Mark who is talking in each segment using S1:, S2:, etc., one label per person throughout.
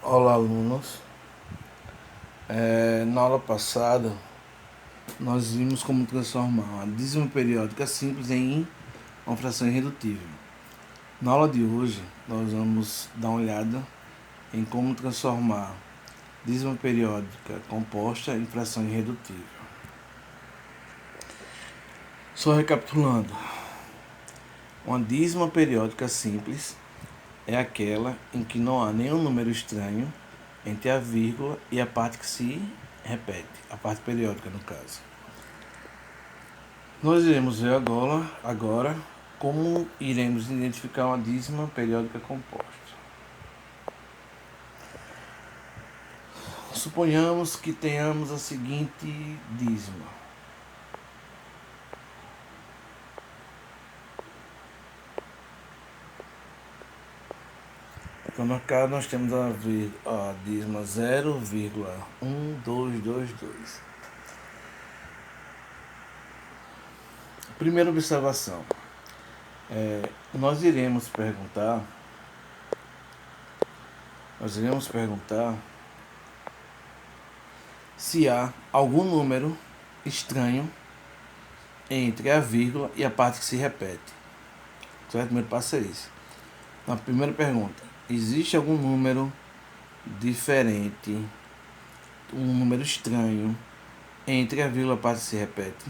S1: Olá, alunos. Na aula passada, nós vimos como transformar uma dízima periódica simples em uma fração irredutível. Na aula de hoje, nós vamos dar uma olhada em como transformar dízima periódica composta em fração irredutível. Só recapitulando, uma dízima periódica simples é aquela em que não há nenhum número estranho entre a vírgula e a parte que se repete, a parte periódica no caso. Nós iremos ver agora como iremos identificar uma dízima periódica composta. Suponhamos que tenhamos a seguinte dízima. Então, no caso, nós temos a dízima 0,1222. Primeira observação. Nós iremos perguntar se há algum número estranho entre a vírgula e a parte que se repete. Certo? Primeiro passo é isso. Na primeira pergunta, existe algum número diferente, um número estranho entre a vírgula e a parte que se repete?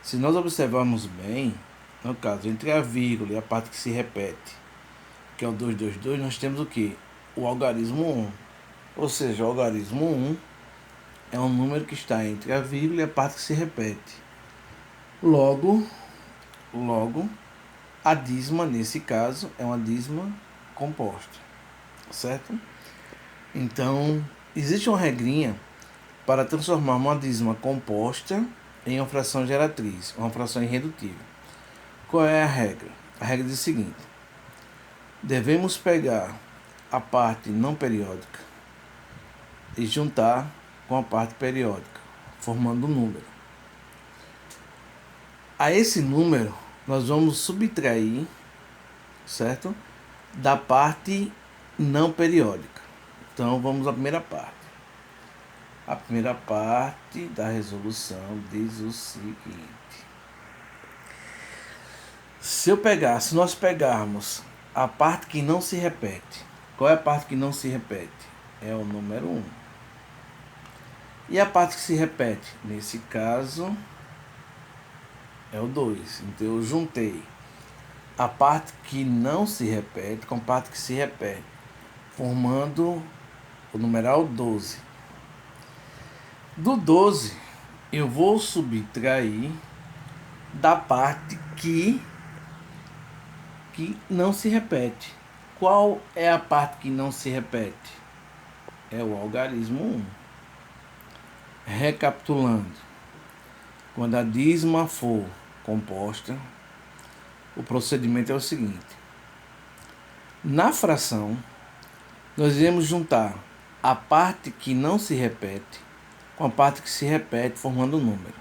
S1: Se nós observarmos bem, no caso, entre a vírgula e a parte que se repete, que é o 222, nós temos o que? O algarismo 1. Ou seja, o algarismo 1 é um número que está entre a vírgula e a parte que se repete. Logo, a dízima, nesse caso, é uma dízima composta. Certo? Então, existe uma regrinha para transformar uma dízima composta em uma fração geratriz, uma fração irredutível. Qual é a regra? A regra diz o seguinte: devemos pegar a parte não periódica e juntar com a parte periódica, formando um número. A esse número, nós vamos subtrair, certo? Da parte não periódica. Então, vamos à primeira parte. A primeira parte da resolução diz o seguinte: se nós pegarmos a parte que não se repete, qual é a parte que não se repete? É o número 1. E a parte que se repete? Nesse caso, é o 2. Então, eu juntei a parte que não se repete com a parte que se repete, formando o numeral 12. Do 12, eu vou subtrair da parte que não se repete. Qual é a parte que não se repete? É o algarismo 1. Recapitulando, quando a dízima for composta, o procedimento é o seguinte: na fração, nós iremos juntar a parte que não se repete com a parte que se repete, formando um número.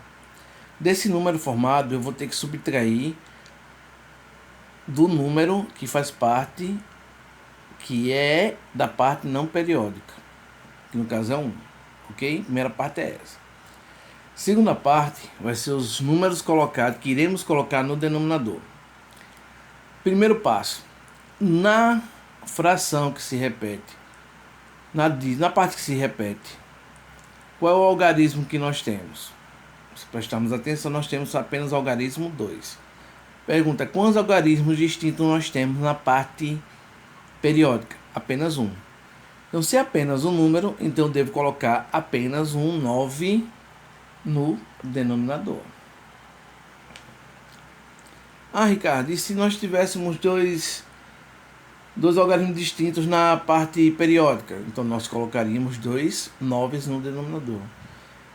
S1: Desse número formado, eu vou ter que subtrair do número que faz parte, que é da parte não periódica, que no caso é 1. Ok? Primeira parte é essa. Segunda parte vai ser os números colocados, que iremos colocar no denominador. Primeiro passo: na fração que se repete, na parte que se repete, qual é o algarismo que nós temos? Se prestarmos atenção, nós temos apenas o algarismo 2. Pergunta: quantos algarismos distintos nós temos na parte periódica? Apenas um. Então, se é apenas um número, então eu devo colocar apenas um 9 no denominador. Ricardo, e se nós tivéssemos dois algarismos distintos na parte periódica? Então, nós colocaríamos 2 9 no denominador.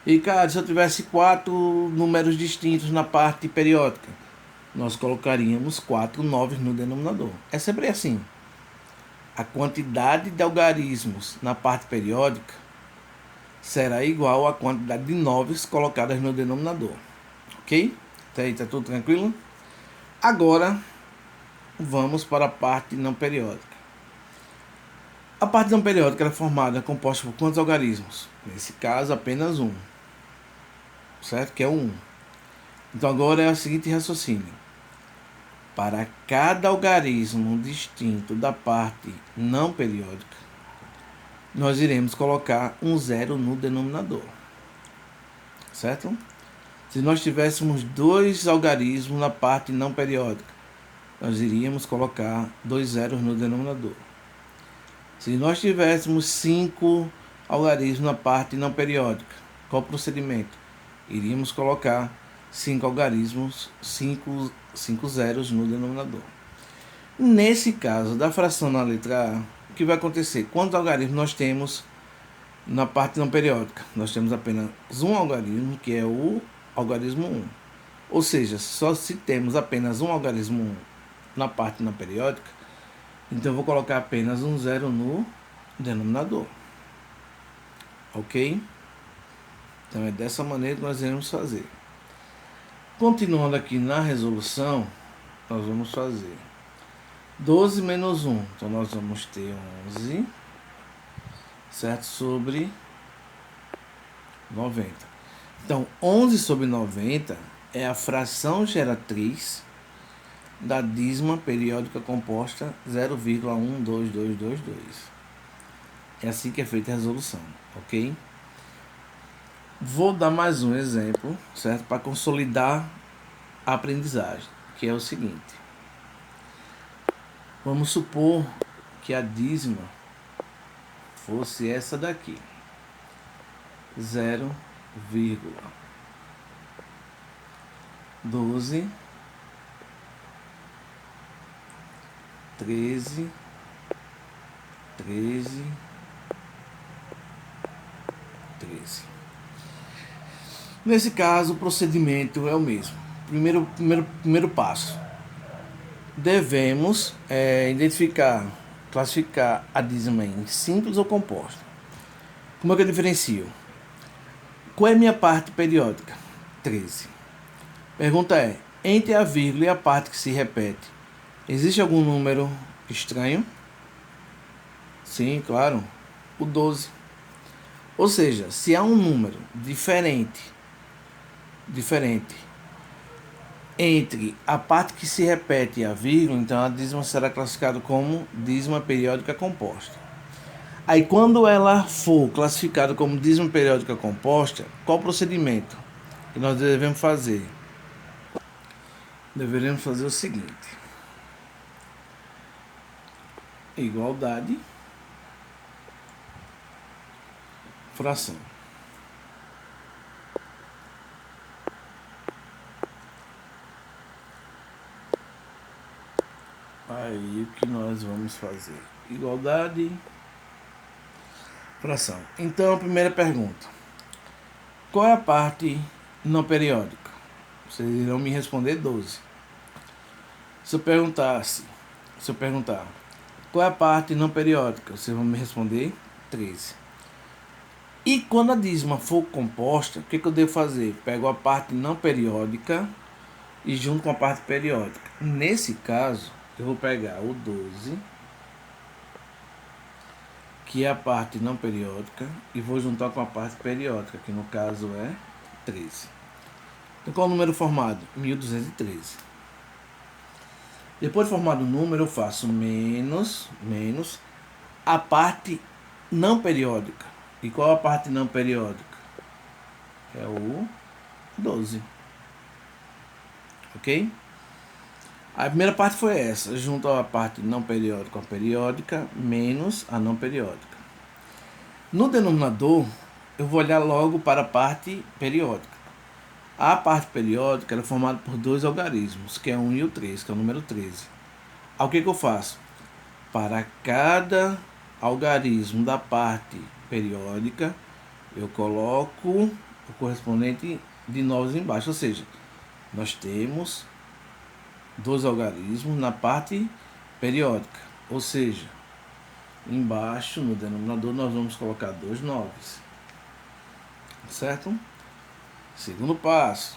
S1: Ricardo, se eu tivesse 4 números distintos na parte periódica? Nós colocaríamos 4 9 no denominador. É sempre assim. A quantidade de algarismos na parte periódica será igual à quantidade de 9 colocadas no denominador. Ok? Até aí, tá tudo tranquilo? Agora, vamos para a parte não periódica. A parte não periódica ela é formada, composta por quantos algarismos? Nesse caso, apenas um, certo? Que é o 1. Então agora é o seguinte raciocínio. Para cada algarismo distinto da parte não periódica, nós iremos colocar um zero no denominador, certo? Se nós tivéssemos 2 algarismos na parte não periódica, nós iríamos colocar 2 zeros no denominador. Se nós tivéssemos 5 algarismos na parte não periódica, qual o procedimento? Iríamos colocar 5 algarismos, 5 zeros no denominador. Nesse caso da fração na letra A, o que vai acontecer? Quantos algarismos nós temos na parte não periódica? Nós temos apenas um algarismo, que é o algarismo 1. Ou seja, só se temos apenas um algarismo 1 na parte não periódica, então eu vou colocar apenas um zero no denominador. Ok? Então é dessa maneira que nós iremos fazer. Continuando aqui na resolução, nós vamos fazer 12 menos 1. Então nós vamos ter 11, certo? Sobre 90. Então 11 sobre 90 é a fração geratriz da dízima periódica composta 0,12222. É assim que é feita a resolução, ok? Vou dar mais um exemplo, certo? Para consolidar a aprendizagem, que é o seguinte. Vamos supor que a dízima fosse essa daqui. 0,12 13 13 13. Nesse caso, o procedimento é o mesmo. Primeiro passo. Devemos classificar a dízima em simples ou composta. Como é que eu diferencio? Qual é a minha parte periódica? 13. Pergunta é, entre a vírgula e a parte que se repete, existe algum número estranho? Sim, claro. O 12. Ou seja, se há um número diferente entre a parte que se repete e a vírgula, então a dízima será classificada como dízima periódica composta. Aí quando ela for classificada como dízima periódica composta, qual o procedimento que nós devemos fazer? Deveremos fazer o seguinte. Igualdade, fração. Aí o que nós vamos fazer? Igualdade, fração. Então a primeira pergunta. Qual é a parte não periódica? Vocês irão me responder 12. Se eu perguntar, qual é a parte não periódica? Vocês vão me responder 13. E quando a dízima for composta, o que eu devo fazer? Pego a parte não periódica e junto com a parte periódica. Nesse caso, eu vou pegar o 12, que é a parte não periódica, e vou juntar com a parte periódica, que no caso é 13. Então qual é o número formado? 1213. Depois de formado o número, eu faço menos a parte não periódica. E qual a parte não periódica? É o 12. Ok? A primeira parte foi essa, junto a parte não periódica com a periódica, menos a não periódica. No denominador, eu vou olhar logo para a parte periódica. A parte periódica é formada por 2 algarismos, que é 1 e o 3, que é o número 13. Aí o que eu faço? Para cada algarismo da parte periódica, eu coloco o correspondente de novos embaixo. Ou seja, nós temos 2 algarismos na parte periódica. Ou seja, embaixo no denominador nós vamos colocar 2 noves. Certo? Segundo passo.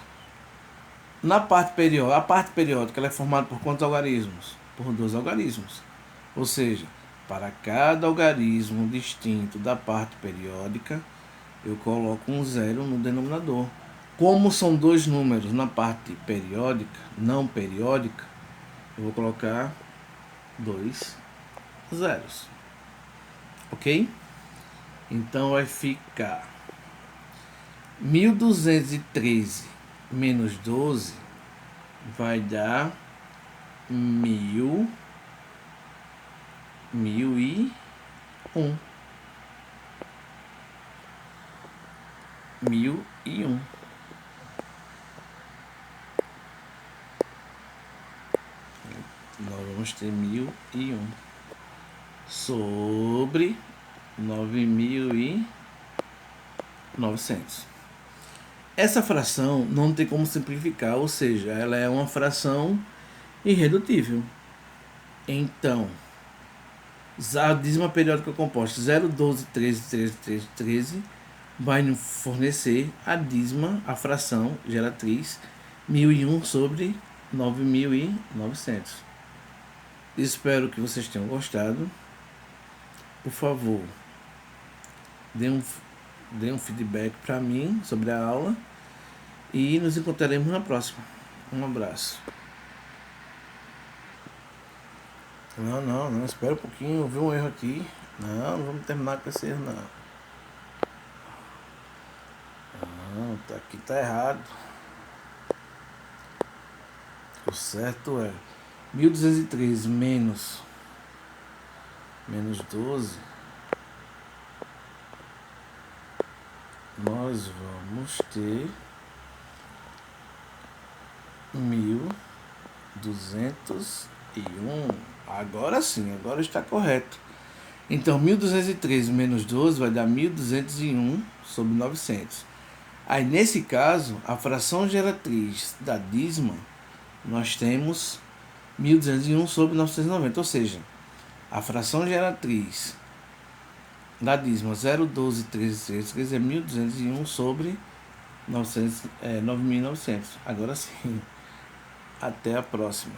S1: Na parte periódica, a parte periódica ela é formada por quantos algarismos? Por 2 algarismos. Ou seja, Para cada algarismo distinto da parte periódica, eu coloco um zero no denominador. Como são dois números na parte periódica, não periódica, eu vou colocar 2 zeros. Ok? Então vai ficar 1213 menos 12 vai dar 1001. 1001. Nós vamos ter 1001 sobre 9.900. Essa fração não tem como simplificar, ou seja, ela é uma fração irredutível. Então, a dízima periódica composta 0, 12, 13, 13, 13, 13 vai nos fornecer a dízima, a fração geratriz 1001 sobre 9.900. Espero que vocês tenham gostado. Por favor, dê um feedback para mim sobre a aula e nos encontraremos na próxima. Um abraço. Não, espera um pouquinho, eu vi um erro aqui. Não vamos terminar com esse erro, não. Aqui tá errado. O certo é 1213 menos 12. Nós vamos ter 1201. Agora sim, agora está correto. Então, 1213 menos 12 vai dar 1201 sobre 900. Aí, nesse caso, a fração geratriz da dízima, nós temos 1201 sobre 990. Ou seja, a fração geratriz da dízima 0, 12, 13, 13, 13 é 1201 sobre 9.900. Agora sim, até a próxima.